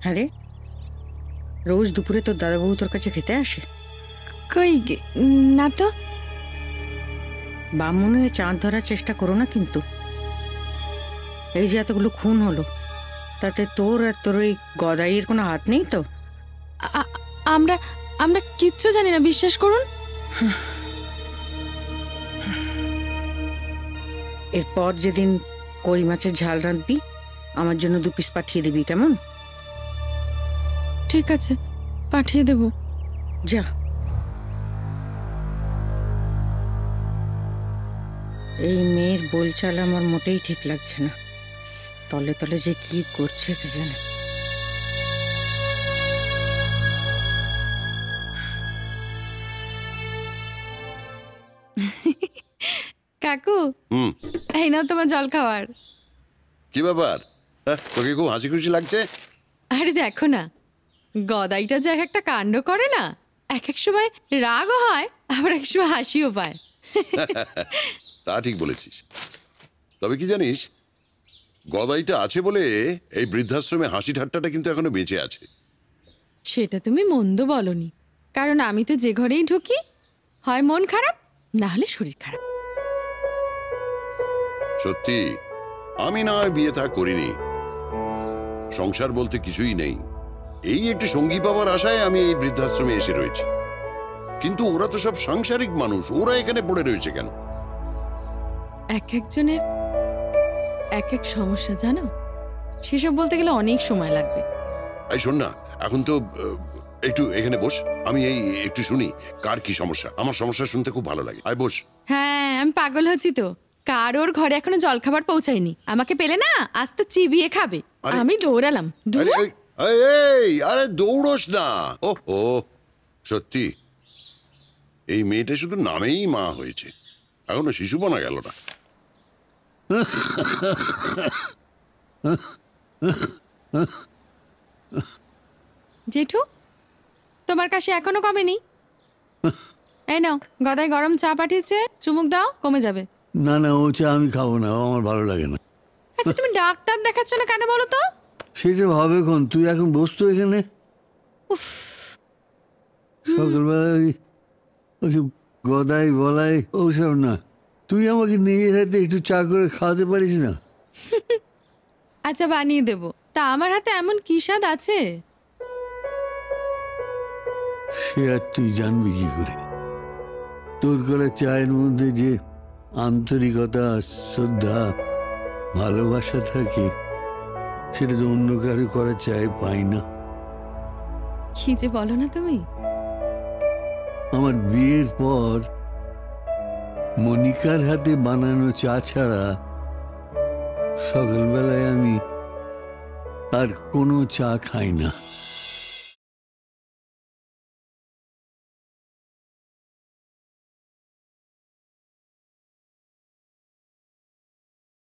হ্যাঁ রে, রোজ দুপুরে তোর দাদাবাবু তোর কাছে খেতে আসে? কই না তো। বামন হয়ে চাঁদ ধরার চেষ্টা করো না কিন্তু। এই যে এতগুলো খুন হলো, তাতে তোর আর তোর ওই গদাইয়ের কোনো হাত নেই তো? আমরা আমরা কিচ্ছু জানি না, বিশ্বাস করুন। এরপর যেদিন কই মাছের ঝাল রাঁধবি, আমার জন্য 2 পিস পাঠিয়ে দিবি, কেমন? ঠিক আছে, পাঠিয়ে দেব। যা। এই মেয়ের বলচাল আমার মোটেই ঠিক লাগছে না। তলে তলে যে কি করছে কে জানে। কাকু, এই নাও তোমার জল খাওয়ার। কি ব্যাপার, তোকে খুব হাসি খুশি লাগছে? আরে দেখো না, গদাইটা যে এক একটা কাণ্ড করে না, এক এক সময় রাগও হয়, আবার এক সময় হাসিও পায়। তা ঠিক বলেছিস। তবে কি জানিস, গদাইটা আছে বলে এই বৃদ্ধাশ্রমে হাসি ঠাট্টাটা কিন্তু এখনো বেঁচে আছে। সেটা তুমি মন্দ বলনি, কারণ আমি তো যে ঘরেই ঢুকি, হয় মন খারাপ, না হলে শরীর খারাপ। সত্যি, আমি না হয় বিয়ে থা করিনি, সংসার বলতে কিছুই নেই। এই একটি সঙ্গী পাওয়ার আশায় আমি এই বৃদ্ধাশ্রমে এসে রয়েছি। কিন্তু ওরা তো সব সাংসারিক মানুষ, ওরা এখানে পড়ে রয়েছে কেন? এক একজনের এক এক সমস্যা, জানো, সেসব বলতে গেলে অনেক সময় লাগবে। এই শোন না, এখন তো একটু এখানে বস, আমি এই একটু শুনি কার কি সমস্যা। আমার সমস্যা শুনতে খুব ভালো লাগে। আয় বস। হ্যাঁ, আমি পাগল হচ্ছি তো, কারোর ঘরে এখনো জলখাবার পৌঁছায়নি, আমাকে পেলে না আজ তো চিবিয়ে খাবে। আমি দৌড়ালাম। আরে দৌড়স না। ও সত্যি, এই মেয়েটা শুধু নামেই মা হয়েছে, এখনো শিশু বনা গেল না। জেঠু, তোমার কাছে এখনো কমেনি? এই নাও, গদাই গরম চা পাঠিয়েছে, চুমুক দাও, কমে যাবে। না না, ও চা আমি খাবো না, আমার ভালো লাগে না। আচ্ছা, তুমি ডাক্তার দেখাচ্ছ না কেন বলো তো? সেটা ভাবে কোন, তুই এখন বস তো এখানে। সকালবেলা ওইসব গদাই বলাই ওসব না, তুই আমাকে নিজের হাতে একটু চা করে খাওয়াতে পারিস না? আচ্ছা, বানিয়ে দেবো। তা আমার হাতে এমন কি স্বাদ আছে? সে আর তুই জানবি কি করে? তোর করা চায়ের মধ্যে যে আন্তরিকতা, শ্রদ্ধা, ভালোবাসা থাকে, সেটা তো অন্য কারো করা চায় পাই না। কি যে বলো না তুমি। আমার বিয়ের পর মনিকার হাতে বানানো চা ছাড়া সকালবেলায় আমি আর কোনো চা খাই না।